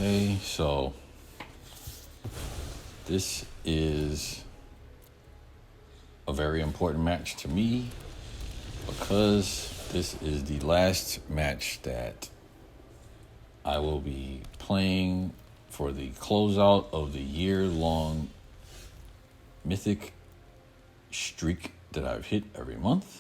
Okay, so this is a very important match to me because this is the last match that I will be playing for the closeout of the year-long Mythic streak that I've hit every month.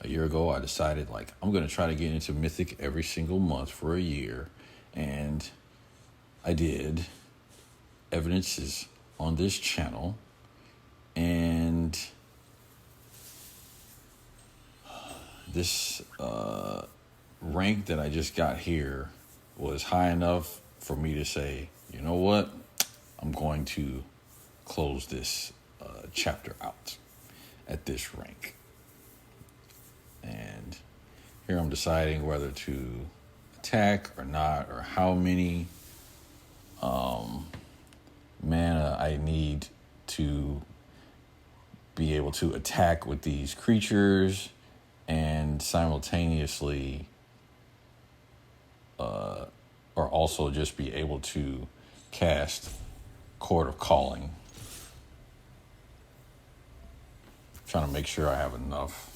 A year ago, I decided, I'm going to try to get into Mythic every single month for a year. And I did. Evidence is on this channel. And this rank that I just got here was high enough for me to say, you know what? I'm going to close this chapter out at this rank. And here I'm deciding whether to attack or not, or how many mana I need to be able to attack with these creatures and simultaneously or also just be able to cast Chord of Calling. Trying to make sure I have enough.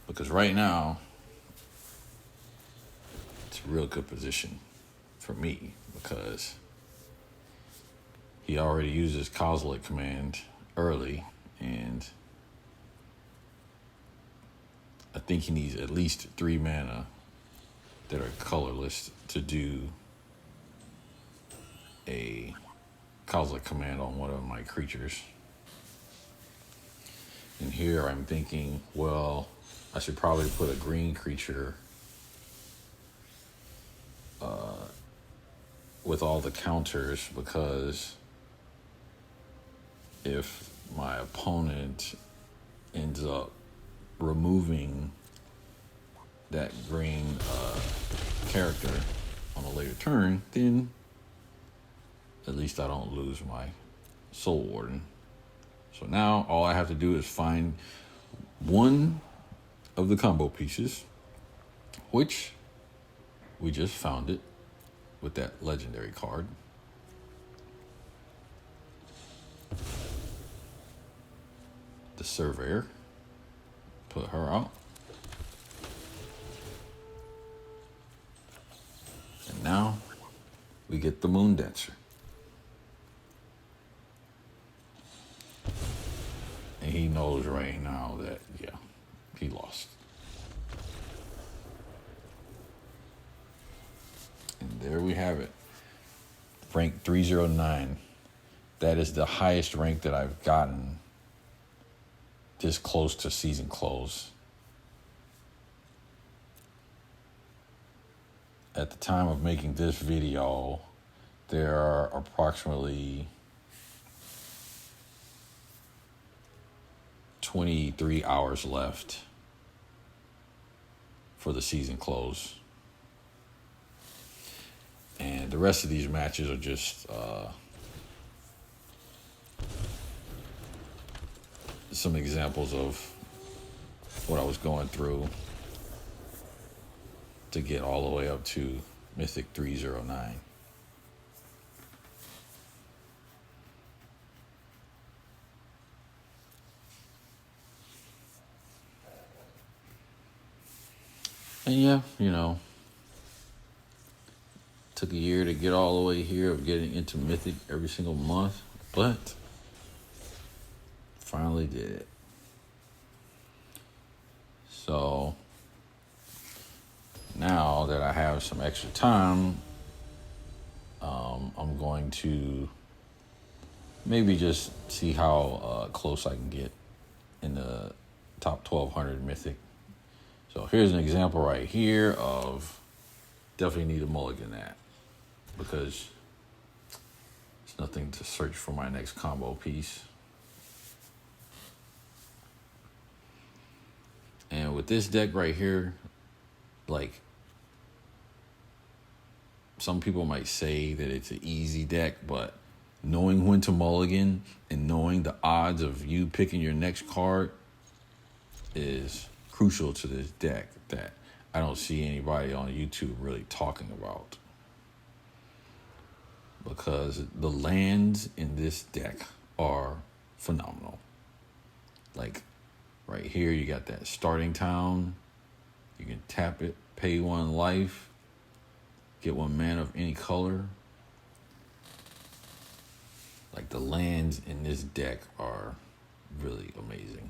Because right now, it's a real good position for me because he already uses Closeout command early, and I think he needs at least 3 mana that are colorless to do a Closeout command on one of my creatures. And here I'm thinking, well, I should probably put a green creature with all the counters, because if my opponent ends up removing that green character on a later turn, then at least I don't lose my Soul Warden. So now all I have to do is find one of the combo pieces, which we just found it with that legendary card. The Surveyor. Put her out. And now we get the Moon Dancer. And he knows right now that, yeah, he lost. And there we have it. Rank 309. That is the highest rank that I've gotten this close to season close. At the time of making this video, there are approximately 23 hours left for the season close. And the rest of these matches are just some examples of what I was going through to get all the way up to Mythic 309. And yeah, took a year to get all the way here of getting into Mythic every single month, but finally did it. So now that I have some extra time, I'm going to maybe just see how close I can get in the top 1200 Mythic. So here's an example right here of definitely need a mulligan at, because there's nothing to search for my next combo piece. And with this deck right here, some people might say that it's an easy deck, but knowing when to mulligan and knowing the odds of you picking your next card is crucial to this deck that I don't see anybody on YouTube really talking about. Because the lands in this deck are phenomenal. Like right here, you got that starting town. You can tap it, pay 1 life, get 1 mana of any color. Like the lands in this deck are really amazing.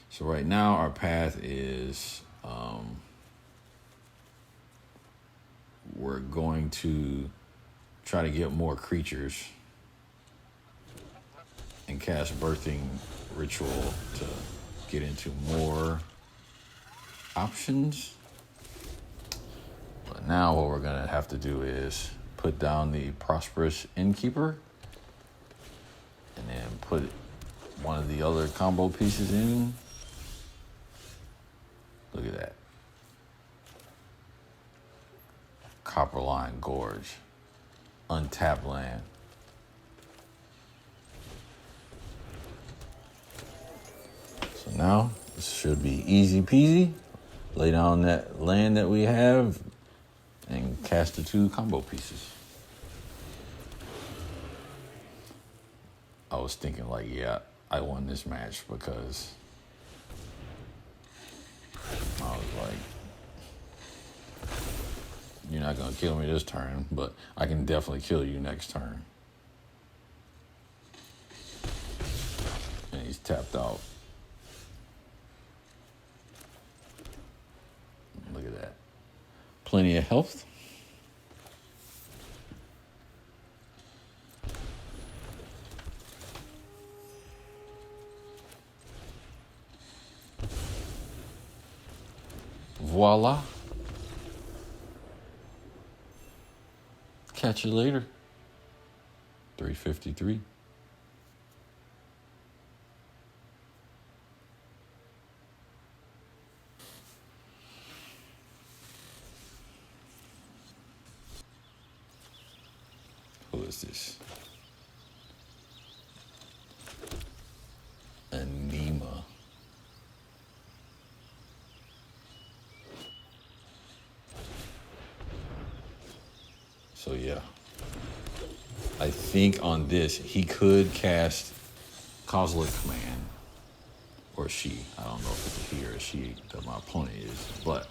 So right now our path is we're going to try to get more creatures and cast Birthing Ritual to get into more options. But now what we're gonna have to do is put down the Prosperous Innkeeper and then put one of the other combo pieces in. Look at that. Copperline Gorge. Untapped land. So now this should be easy peasy. Lay down that land that we have and cast the 2 combo pieces. I was thinking like, yeah, I won this match because I was like, you're not going to kill me this turn, but I can definitely kill you next turn. And he's tapped out. Look at that. Plenty of health. Voila. Catch you later. 353. Who is this? Anima. So yeah, I think on this he could cast Cosmic Command, or she. I don't know if it's a he or a she that my opponent is, but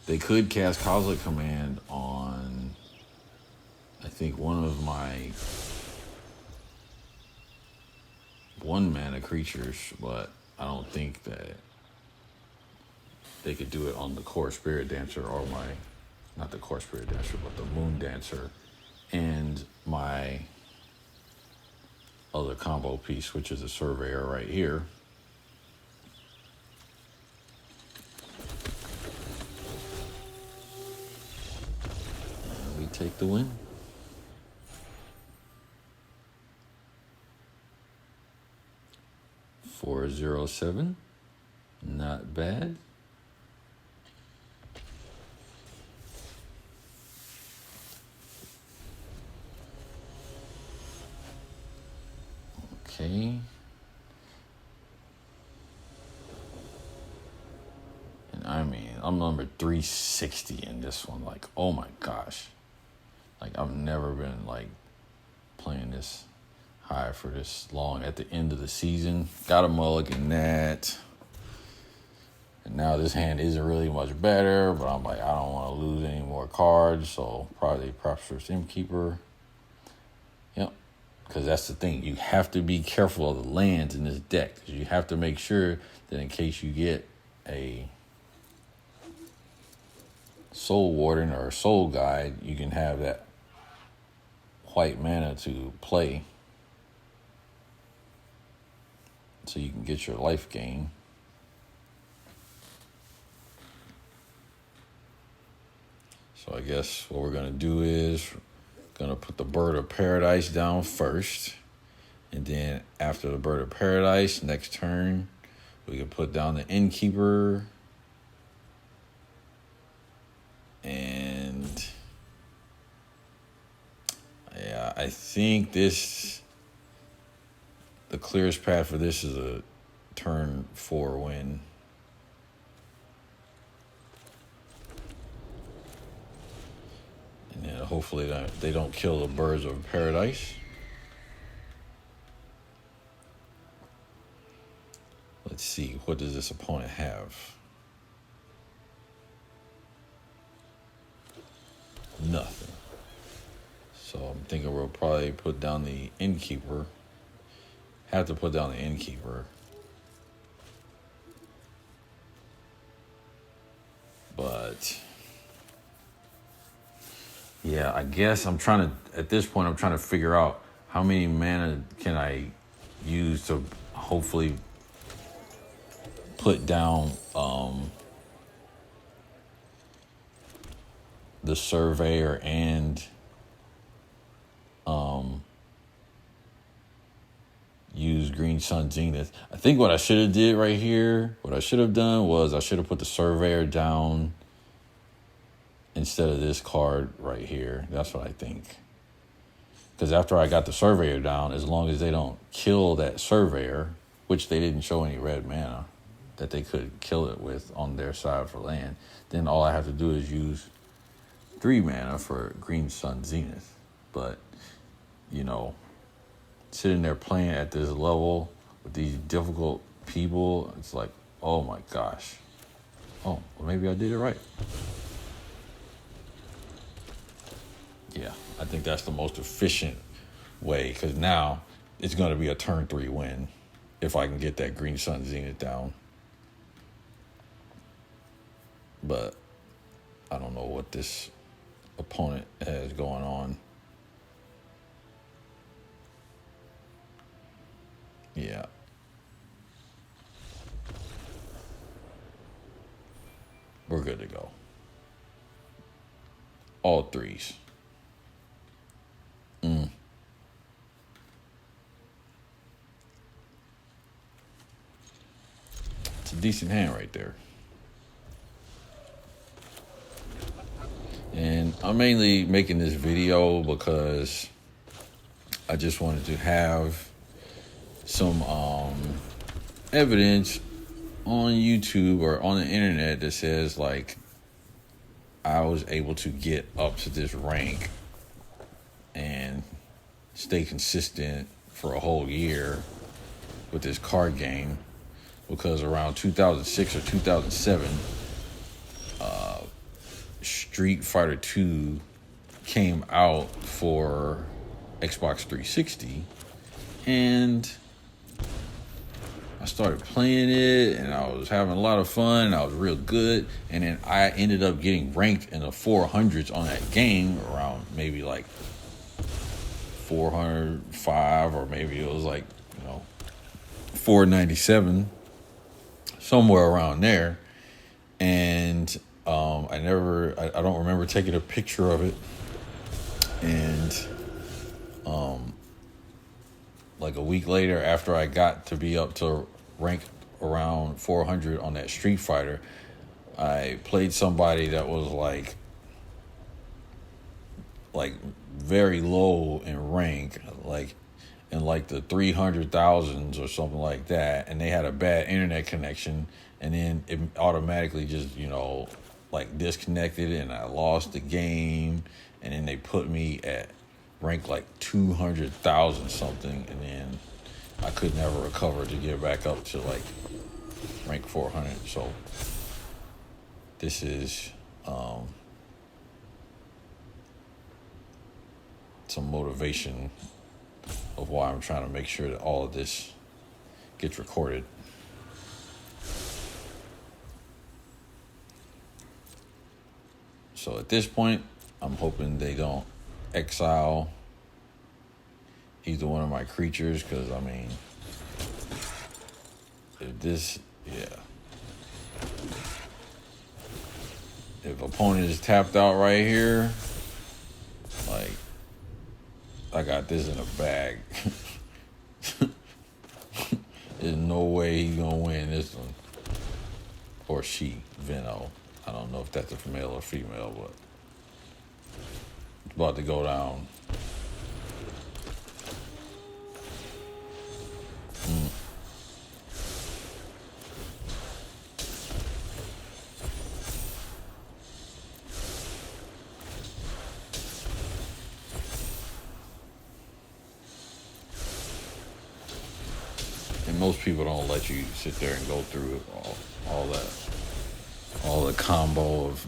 they could cast Cosmic Command on, I think, one of my 1 mana creatures, but I don't think that they could do it on the Core Spirit Dancer or my, not the Core Spirit Dancer, but the Moon Dancer and my other combo piece, which is a Surveyor right here. And we take the win. $407, not bad. Okay. And I mean, I'm number 360 in this one. Like, oh my gosh. Like, I've never been, like, playing this high for this long at the end of the season. Got a mulligan that. And now this hand isn't really much better, but I'm like, I don't want to lose any more cards, so probably Prosperous Innkeeper. Yep. Because that's the thing. You have to be careful of the lands in this deck. Because you have to make sure that in case you get a Soul Warden or a Soul Guide, you can have that white mana to play. So you can get your life gain. So I guess what we're going to do is going to put the Bird of Paradise down first. And then after the Bird of Paradise, next turn, we can put down the Innkeeper. And yeah, I think the clearest path for this is a turn 4 win. And then hopefully they don't kill the birds of paradise. Let's see, what does this opponent have? Nothing. So I'm thinking we'll probably put down the innkeeper. Have to put down the innkeeper. But yeah, I guess at this point I'm trying to figure out how many mana can I use to hopefully put down the surveyor and use Green Sun Zenith. I think what I should have did right here, what I should have done was I should have put the surveyor down instead of this card right here. That's what I think. Because after I got the surveyor down, as long as they don't kill that surveyor, which they didn't show any red mana that they could kill it with on their side for land, then all I have to do is use 3 mana for Green Sun Zenith. But, you know, sitting there playing at this level with these difficult people, it's like, oh my gosh. Oh, well, maybe I did it right. Yeah, I think that's the most efficient way, because now it's going to be a turn 3 win if I can get that Green Sun Zenith down. But I don't know what this opponent has going on. Yeah. We're good to go. All 3s. It's a decent hand right there. And I'm mainly making this video because I just wanted to have some evidence on YouTube or on the internet that says, like, I was able to get up to this rank and stay consistent for a whole year with this card game, because around 2006 or 2007, Street Fighter 2 came out for Xbox 360, and I started playing it, and I was having a lot of fun, and I was real good, and then I ended up getting ranked in the 400s on that game, around maybe like 405, or maybe it was like, 497, somewhere around there. And I don't remember taking a picture of it. And like a week later, after I got to be up to rank around 400 on that Street Fighter, I played somebody that was like very low in rank, like in like the 300,000s or something like that, and they had a bad internet connection, and then it automatically just like disconnected, and I lost the game, and then they put me at rank like 200,000 something, and then I could never recover to get back up to like rank 400. So this is some motivation of why I'm trying to make sure that all of this gets recorded. So at this point, I'm hoping they don't exile either one of my creatures, because if opponent is tapped out right here, like, I got this in a bag. There's no way he's gonna win this one. Or she, Veno. I don't know if that's a male or female, but it's about to go down. most people don't let you sit there and go through all that, all the combo of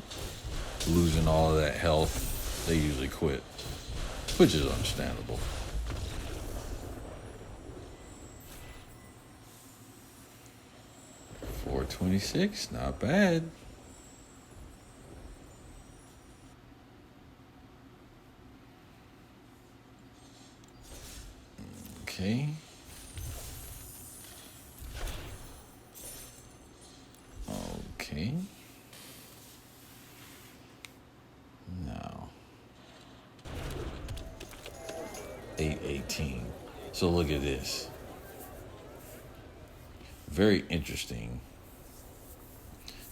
losing all of that health. They usually quit, which is understandable. $426, not bad. Okay. Okay. Now, 818. So look at this. Very interesting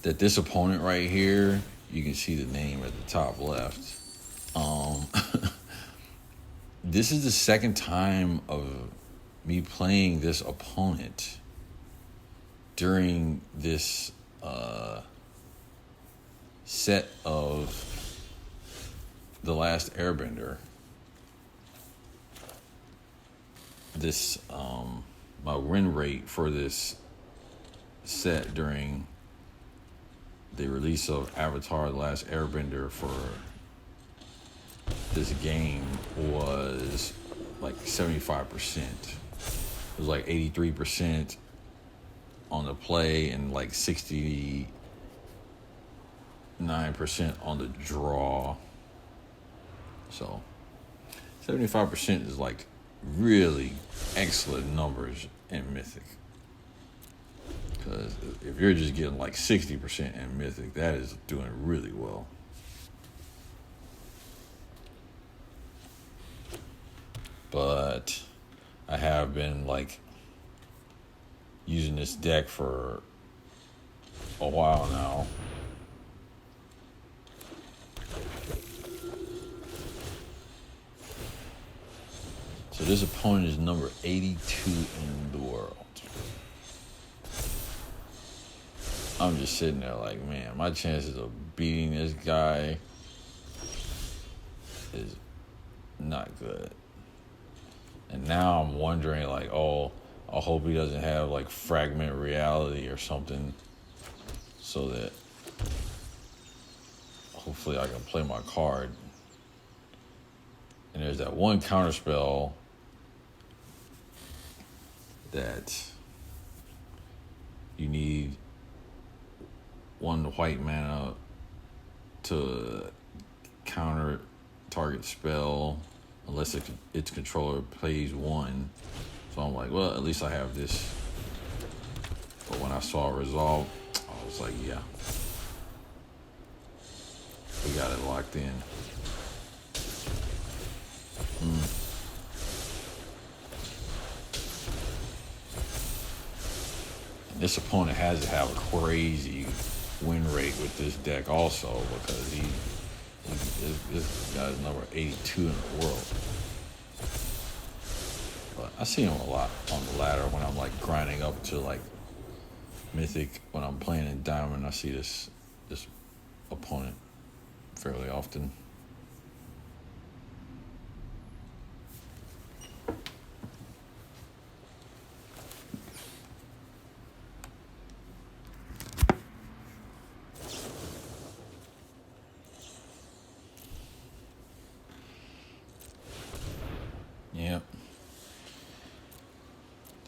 that this opponent right here, you can see the name at the top left. This is the second time of me playing this opponent during this set of The Last Airbender. This my win rate for this set during the release of Avatar: The Last Airbender for this game was like 75%. It was like 83% on the play and like 69% on the draw. So 75% is like really excellent numbers in Mythic. Because if you're just getting like 60% in Mythic, that is doing really well. But I have been like using this deck for a while now. So this opponent is number 82 in the world. I'm just sitting there like, man, my chances of beating this guy is not good. And now I'm wondering, like, oh, I hope he doesn't have, like, fragment reality or something so that hopefully I can play my card. And there's that one counterspell that you need 1 white mana to counter target spell unless its controller plays 1. So I'm like, well, at least I have this. But when I saw it resolve, I was like, yeah, we got it locked in. And this opponent has to have a crazy win rate with this deck also, because this guy's number 82 in the world. But I see him a lot on the ladder when I'm like grinding up to like Mythic. When I'm playing in Diamond, I see this opponent fairly often. Yep.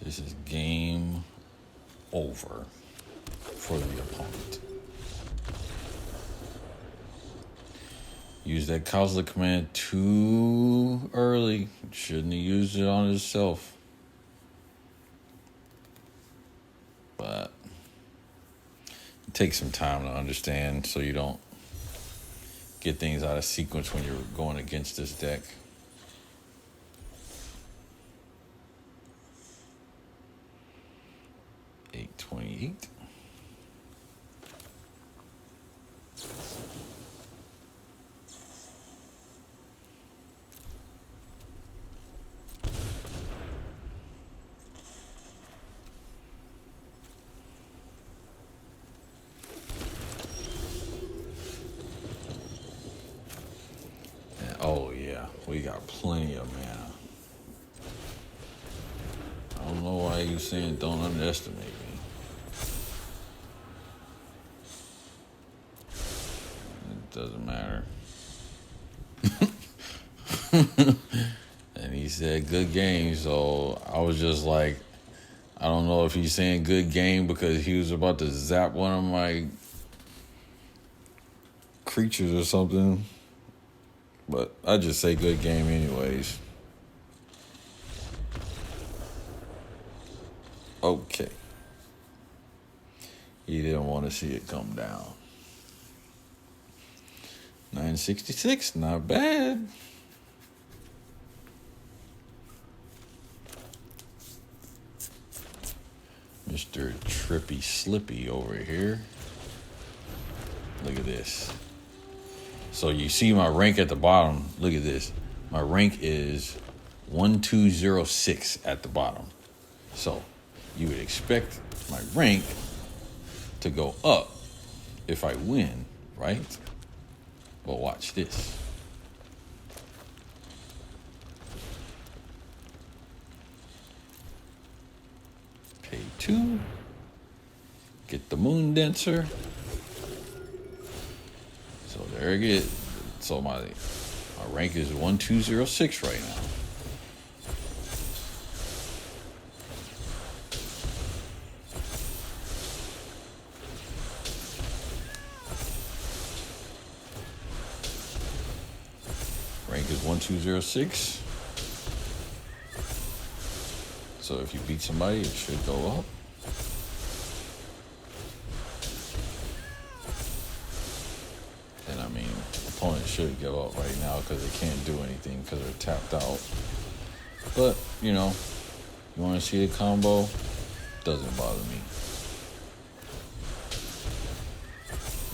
This is game over for the opponent. Use that Closeout command too early. Shouldn't have used it on himself. But it takes some time to understand so you don't get things out of sequence when you're going against this deck. $828. Oh yeah, we got plenty of mana. I don't know why you just saying, don't underestimate me. It doesn't matter. And he said good game, so I was just like, I don't know if he's saying good game because he was about to zap one of my creatures or something. But I just say good game anyways. Okay. He didn't want to see it come down. 966, not bad. Mr. Trippy Slippy over here. Look at this. So you see my rank at the bottom. Look at this. My rank is 1206 at the bottom. So you would expect my rank to go up if I win, right? But watch this. Pay 2. Get the Moon Dancer. So there it is. So my rank is 1206 right now. Rank is 1206. So if you beat somebody, it should go up. And I mean, opponent should give up right now because they can't do anything because they're tapped out. But, you know, you want to see a combo? Doesn't bother me.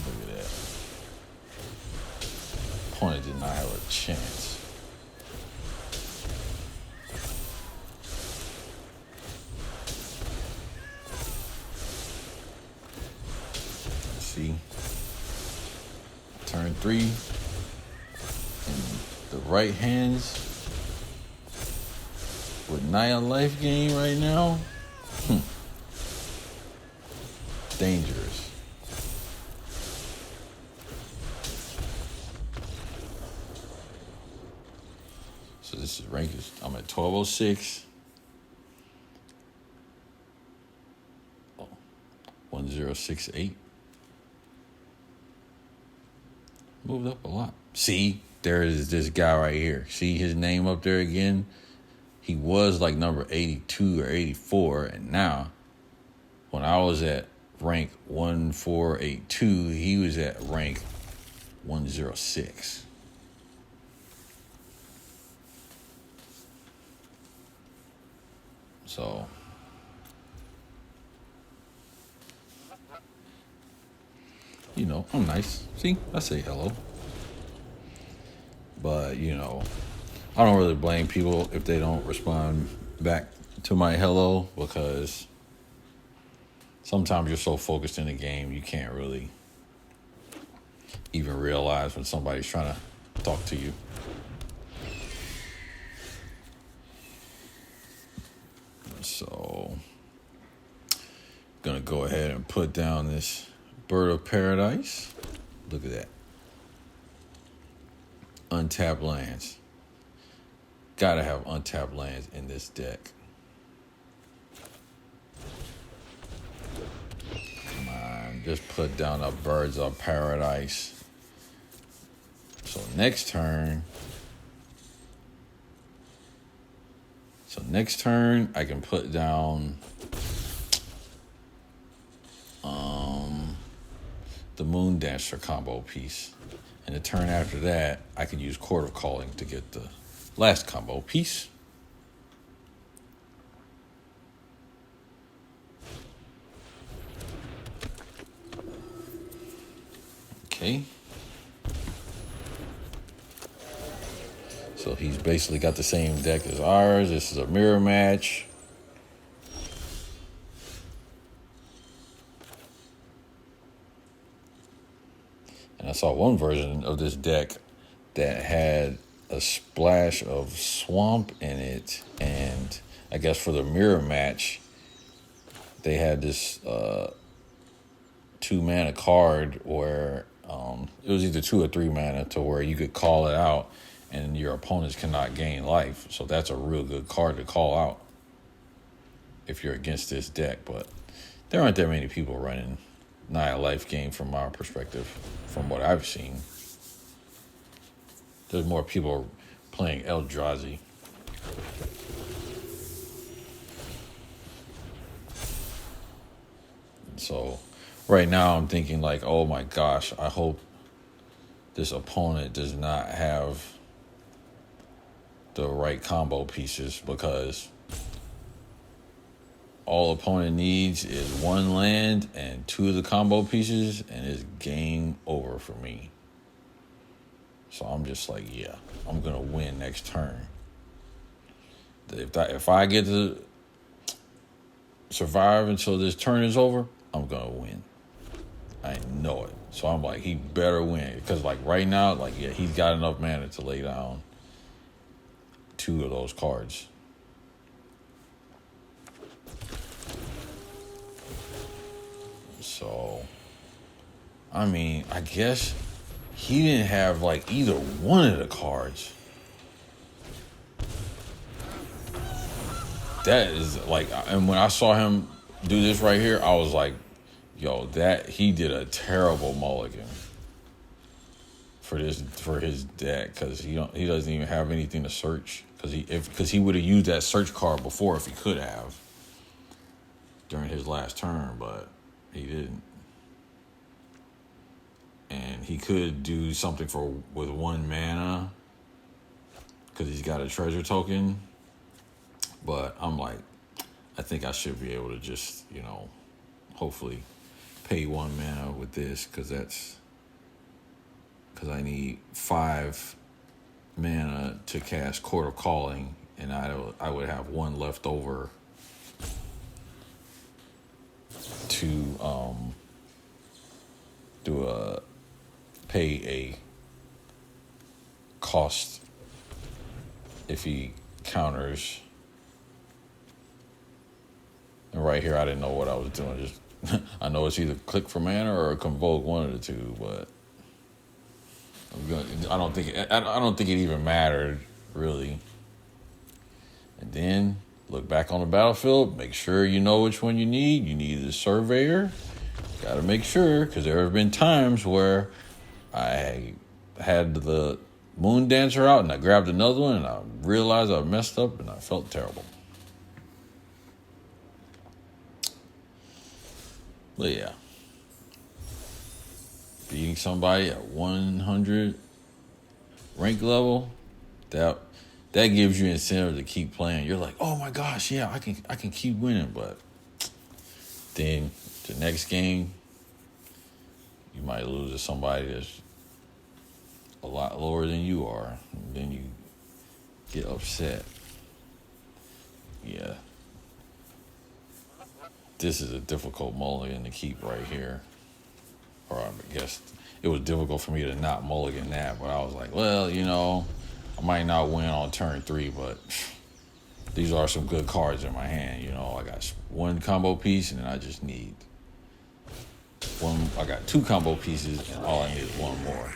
Look at that. Opponent did not have a chance. Let's see. Turn 3. And the right hands with Naya life gain right now. Dangerous. So this is rank. I'm at 1206. 1068. Moved up a lot. See, there is this guy right here. See his name up there again? He was like number 82 or 84, and now, when I was at rank 1482, he was at rank 106. So, you know, I'm nice. See, I say hello. But, you know, I don't really blame people if they don't respond back to my hello, because sometimes you're so focused in the game you can't really even realize when somebody's trying to talk to you. So, gonna go ahead and put down this Bird of Paradise. Look at that. Untapped lands. Gotta have untapped lands in this deck. Come on, just put down a Birds of Paradise. So next turn, I can put down the Moon Dancer combo piece. And the turn after that, I can use Court of Calling to get the last combo piece. Okay. So he's basically got the same deck as ours. This is a mirror match. And I saw one version of this deck that had a splash of swamp in it. And I guess for the mirror match, they had this 2 mana card where it was either 2 or 3 mana to where you could call it out and your opponents cannot gain life. So that's a real good card to call out if you're against this deck. But there aren't that many people running Naya life game from my perspective, from what I've seen. There's more people playing Eldrazi. So right now I'm thinking like, oh my gosh, I hope this opponent does not have the right combo pieces, because all opponent needs is 1 land and 2 of the combo pieces, and it's game over for me. So I'm just like, yeah, I'm gonna win next turn. If I get to survive until this turn is over, I'm gonna win. I know it. So I'm like, he better win, because like right now, like, yeah, he's got enough mana to lay down 2 of those cards. So, I mean, I guess he didn't have like either one of the cards. That is like, and when I saw him do this right here, I was like, yo, that he did a terrible mulligan for his deck, because he doesn't even have anything to search, because he would have used that search card before if he could have during his last turn, but he didn't. And he could do something with 1 mana because he's got a treasure token. But I'm like, I think I should be able to just, hopefully pay 1 mana with this, because I need 5 mana to cast Court of Calling, and I would have 1 left over to pay a cost if he counters. And right here, I didn't know what I was doing. Just I know it's either click for mana or convoke, one of the two. But I don't think it even mattered really. And then look back on the battlefield. Make sure you know which one you need. You need the Surveyor. Got to make sure, because there have been times where I had the Moon Dancer out and I grabbed another one and I realized I messed up and I felt terrible. But yeah, beating somebody at 100 rank level, that gives you incentive to keep playing. You're like, oh my gosh, yeah, I can keep winning. But then the next game, you might lose to somebody that's a lot lower than you are, and then you get upset. Yeah. This is a difficult mulligan to keep right here. Or I guess it was difficult for me to not mulligan that, but I was like, well, I might not win on turn 3, but these are some good cards in my hand. I got 1 combo piece, and then I just need 1. I got 2 combo pieces, and all I need is 1 more.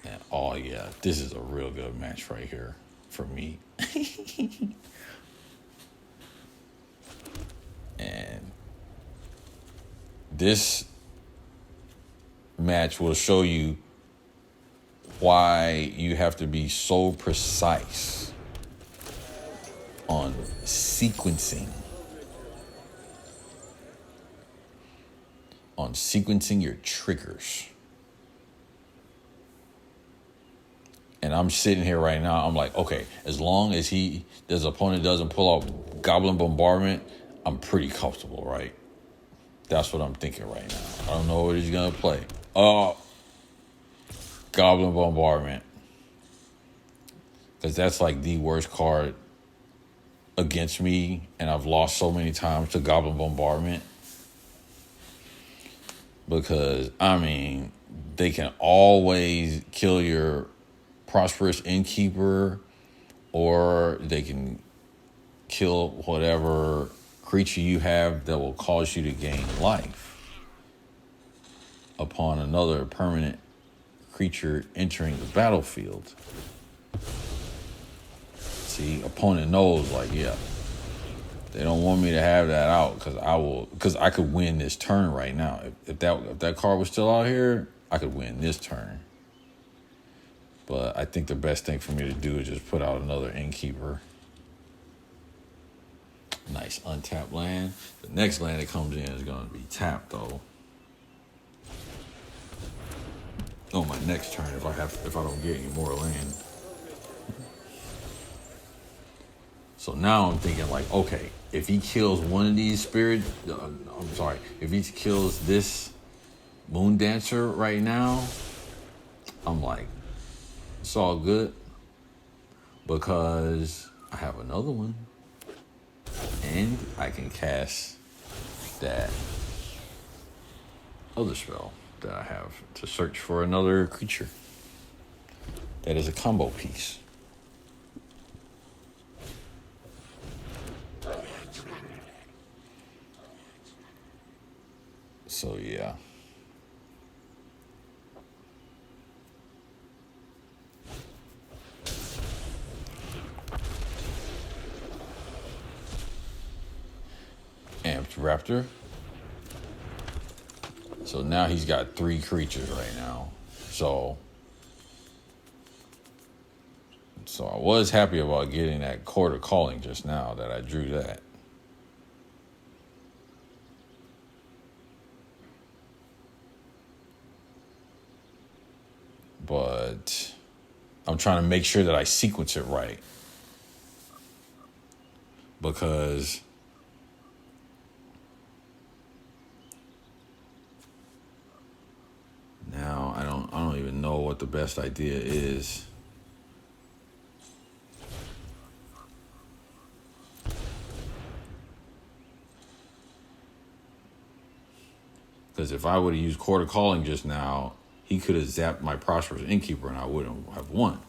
And oh yeah, this is a real good match right here for me. And this match will show you why you have to be so precise on sequencing. On sequencing your triggers. And I'm sitting here right now, I'm like, okay, as long as this opponent doesn't pull out Goblin Bombardment, I'm pretty comfortable, right? That's what I'm thinking right now. I don't know what he's going to play. Oh, Goblin Bombardment. Because that's like the worst card against me, and I've lost so many times to Goblin Bombardment. Because, they can always kill your Prosperous Innkeeper, or they can kill whatever creature you have that will cause you to gain life upon another permanent creature entering the battlefield. See, opponent knows, like, yeah, they don't want me to have that out because I could win this turn right now. If that card was still out here, I could win this turn. But I think the best thing for me to do is just put out another Innkeeper. Nice untapped land. The next land that comes in is going to be tapped though. On my next turn, if I don't get any more land. So now I'm thinking like, okay, if he kills one of these if he kills this Moon Dancer right now, I'm like, it's all good because I have another one and I can cast that other spell that I have to search for another creature. That is a combo piece. So yeah. Amped Raptor. So now he's got 3 creatures right now. So I was happy about getting that Court of Calling just now that I drew that. But I'm trying to make sure that I sequence it right. Because now I don't even know what the best idea is. Because if I would have used Court of Calling just now, he could have zapped my Prosperous Innkeeper and I wouldn't have won.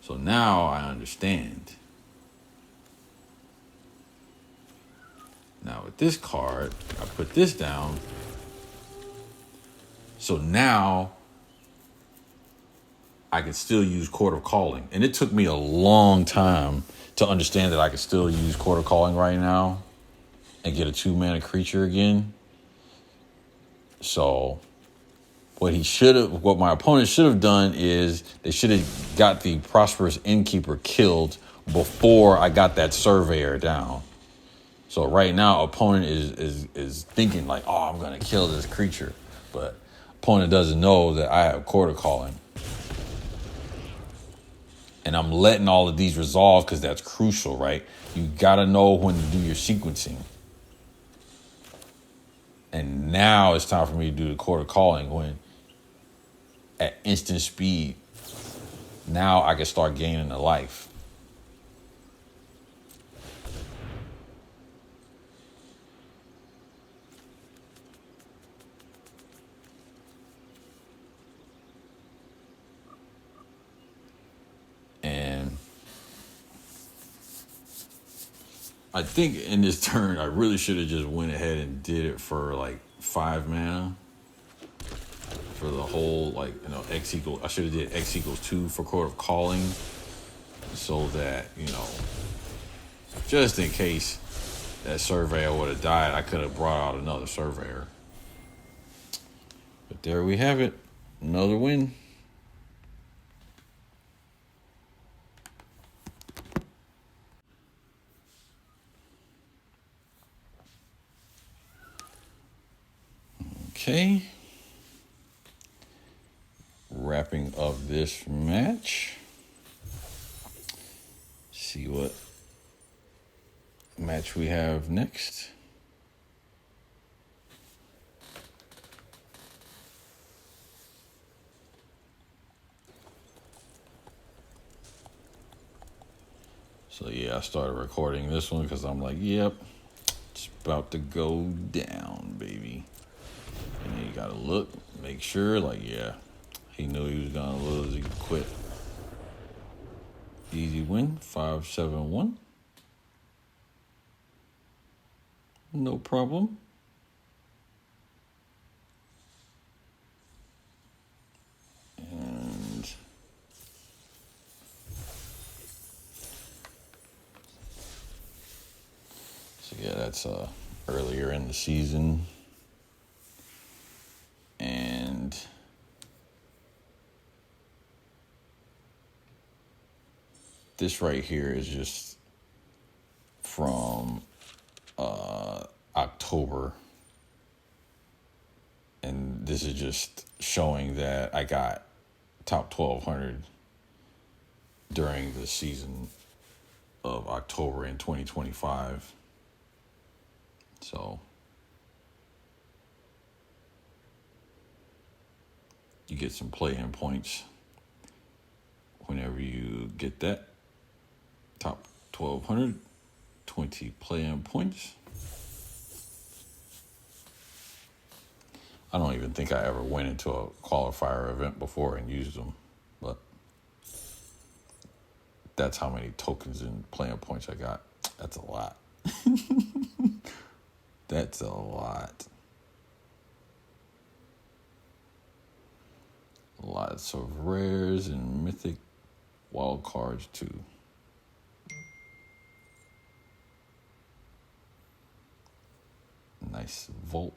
So now I understand. Now with this card, I put this down. So now I can still use Court of Calling. And it took me a long time to understand that I could still use Court of Calling right now and get a 2-mana creature again. So what my opponent should have done is they should have got the Prosperous Innkeeper killed before I got that Surveyor down. So right now, opponent is thinking like, oh, I'm gonna kill this creature, but opponent doesn't know that I have Court of Calling, and I'm letting all of these resolve because that's crucial, right? You gotta know when to do your sequencing. And now it's time for me to do the Court of Calling when at instant speed, now I can start gaining a life. And I think in this turn, I really should have just went ahead and did it for like 5 mana. For the whole, like, I should have did X equals 2 for Court of Calling. So that, just in case that Surveyor would have died, I could have brought out another Surveyor. But there we have it. Another win. Okay. Wrapping up this match. See what match we have next. So yeah, I started recording this one because I'm like, yep, it's about to go down, baby. And then you gotta look, make sure, like, yeah, he knew he was gonna lose, he quit. Easy win, 5-7-1. No problem. And so yeah, that's earlier in the season. And this right here is just from October. And this is just showing that I got top 1200 during the season of October in 2025. So you get some play-in points whenever you get that. Top 1200, 20 play-in points. I don't even think I ever went into a qualifier event before and used them, but that's how many tokens and play-in points I got. That's a lot. That's a lot. Lots of rares and mythic wild cards too. Nice vault.